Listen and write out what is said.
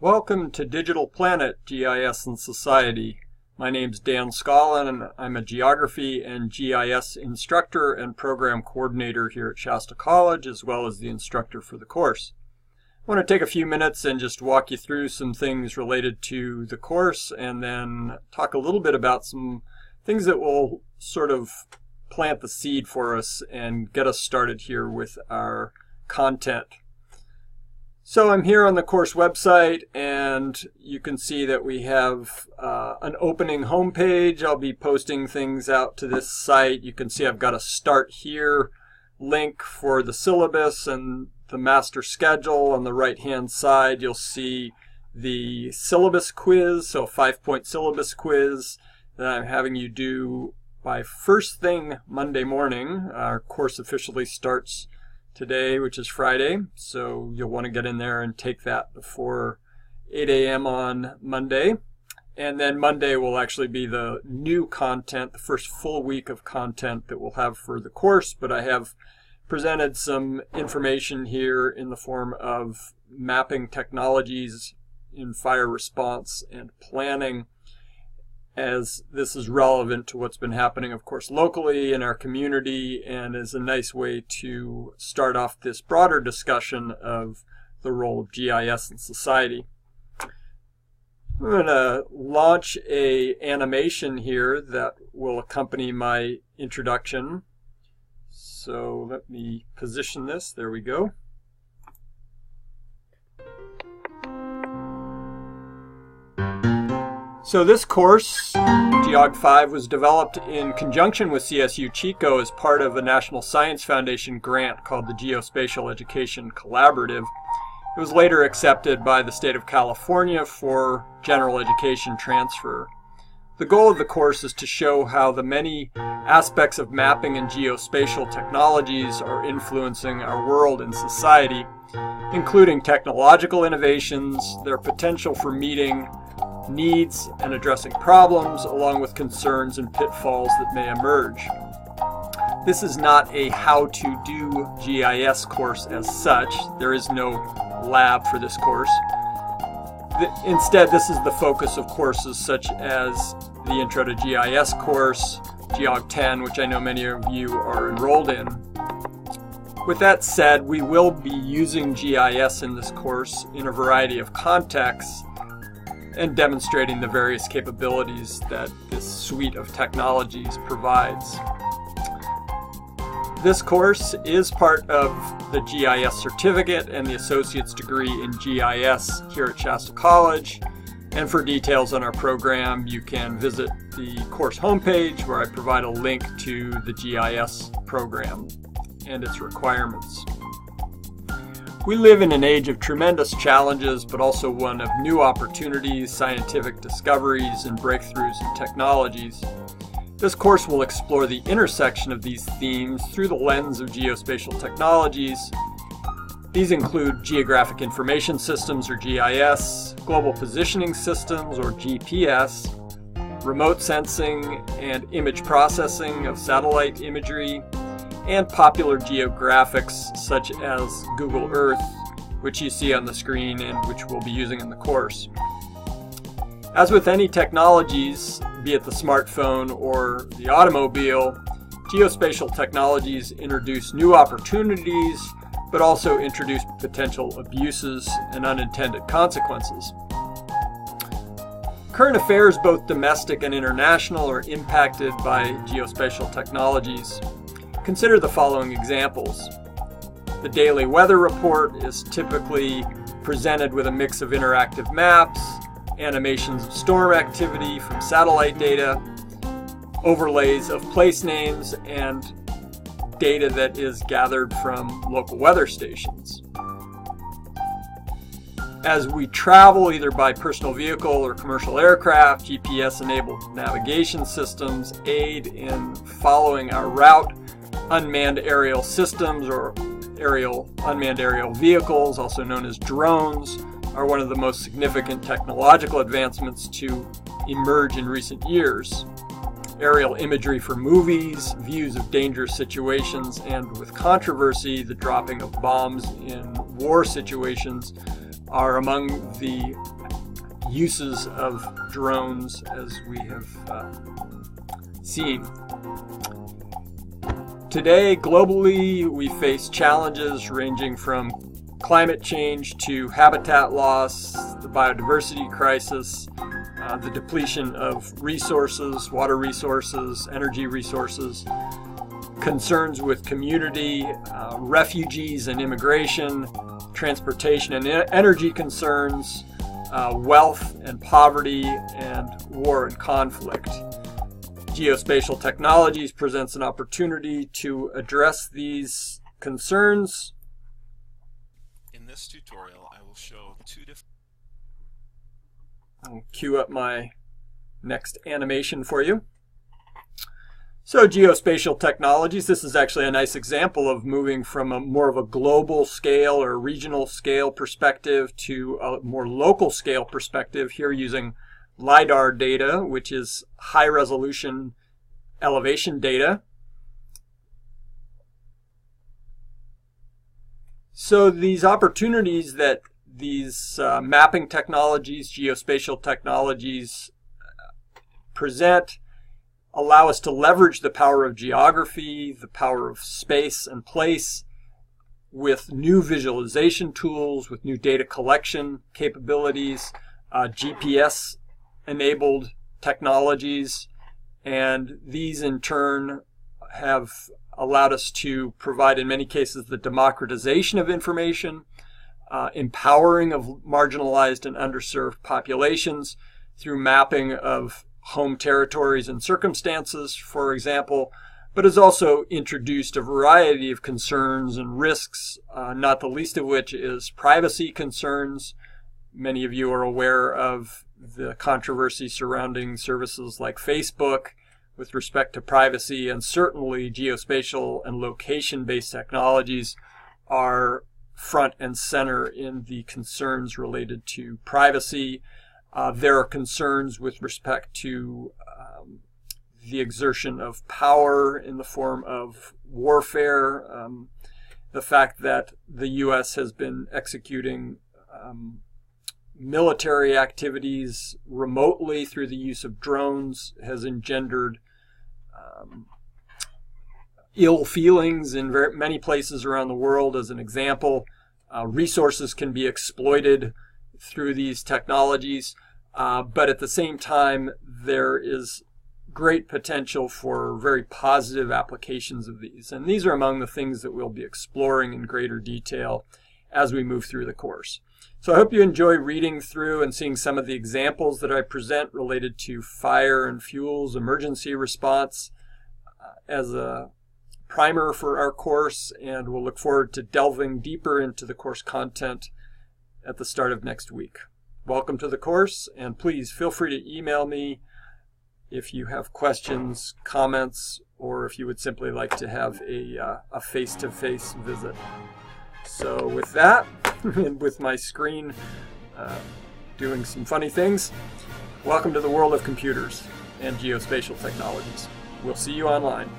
Welcome to Digital Planet, GIS and Society. My name's Dan Scollin, and I'm a geography and GIS instructor and program coordinator here at Shasta College, as well as the instructor for the course. I want to take a few minutes and just walk you through some things related to the course, and then talk a little bit about some things that will sort of plant the seed for us and get us started here with our content. So I'm here on the course website, and you can see that we have an opening homepage. I'll be posting things out to this site. You can see I've got a Start Here link for the syllabus and the master schedule. On the right-hand side, you'll see the syllabus quiz, so a 5-point syllabus quiz that I'm having you do by first thing Monday morning. Our course officially starts today, which is Friday, so you'll want to get in there and take that before 8 a.m. on Monday. And then Monday will actually be the new content, the first full week of content that we'll have for the course, but I have presented some information here in the form of mapping technologies in fire response and planning, as this is relevant to what's been happening, of course, locally in our community, and is a nice way to start off this broader discussion of the role of GIS in society. I'm going to launch an animation here that will accompany my introduction. So let me position this. There we go. So this course, GEOG 5, was developed in conjunction with CSU Chico as part of a National Science Foundation grant called the Geospatial Education Collaborative. It was later accepted by the state of California for general education transfer. The goal of the course is to show how the many aspects of mapping and geospatial technologies are influencing our world and society, including technological innovations, their potential for meeting needs and addressing problems, along with concerns and pitfalls that may emerge. This is not a how-to-do GIS course as such. There is no lab for this course. Instead, this is the focus of courses such as the Intro to GIS course, GEOG 10, which I know many of you are enrolled in. With that said, we will be using GIS in this course in a variety of contexts and demonstrating the various capabilities that this suite of technologies provides. This course is part of the GIS certificate and the associate's degree in GIS here at Shasta College. And for details on our program, you can visit the course homepage, where I provide a link to the GIS program and its requirements. We live in an age of tremendous challenges, but also one of new opportunities, scientific discoveries, and breakthroughs in technologies. This course will explore the intersection of these themes through the lens of geospatial technologies. These include geographic information systems, or GIS, global positioning systems, or GPS, remote sensing and image processing of satellite imagery, and popular geographics such as Google Earth, which you see on the screen and which we'll be using in the course. As with any technologies, be it the smartphone or the automobile, geospatial technologies introduce new opportunities, but also introduce potential abuses and unintended consequences. Current affairs, both domestic and international, are impacted by geospatial technologies. Consider the following examples. The daily weather report is typically presented with a mix of interactive maps, animations of storm activity from satellite data, overlays of place names, and data that is gathered from local weather stations. As we travel either by personal vehicle or commercial aircraft, GPS-enabled navigation systems aid in following our route. Unmanned aerial systems, or unmanned aerial vehicles, also known as drones, are one of the most significant technological advancements to emerge in recent years. Aerial imagery for movies, views of dangerous situations, and with controversy, the dropping of bombs in war situations are among the uses of drones as we have seen. Today, globally, we face challenges ranging from climate change to habitat loss, the biodiversity crisis, the depletion of resources, water resources, energy resources, concerns with community, refugees and immigration, transportation and energy concerns, wealth and poverty, and war and conflict. Geospatial technologies presents an opportunity to address these concerns. In this tutorial, I will show two different... I'll cue up my next animation for you. So geospatial technologies, this is actually a nice example of moving from a more of a global scale or regional scale perspective to a more local scale perspective, here using LiDAR data, which is high resolution elevation data. So these opportunities that these mapping technologies, geospatial technologies present allow us to leverage the power of geography, the power of space and place, with new visualization tools, with new data collection capabilities, GPS-enabled technologies, and these in turn have allowed us to provide, in many cases, the democratization of information, empowering of marginalized and underserved populations through mapping of home territories and circumstances, for example, but has also introduced a variety of concerns and risks, not the least of which is privacy concerns. Many of you are aware of the controversy surrounding services like Facebook with respect to privacy, and certainly geospatial and location-based technologies are front and center in the concerns related to privacy. There are concerns with respect to the exertion of power in the form of warfare, the fact that the U.S. has been executing military activities remotely through the use of drones has engendered ill feelings in many places around the world. As an example, resources can be exploited through these technologies, but at the same time there is great potential for very positive applications of these, and these are among the things that we'll be exploring in greater detail as we move through the course. So I hope you enjoy reading through and seeing some of the examples that I present related to fire and fuels emergency response as a primer for our course, and we'll look forward to delving deeper into the course content at the start of next week. Welcome to the course, and please feel free to email me if you have questions, comments, or if you would simply like to have a face-to-face visit. So with that, and with my screen doing some funny things, welcome to the world of computers and geospatial technologies. We'll see you online.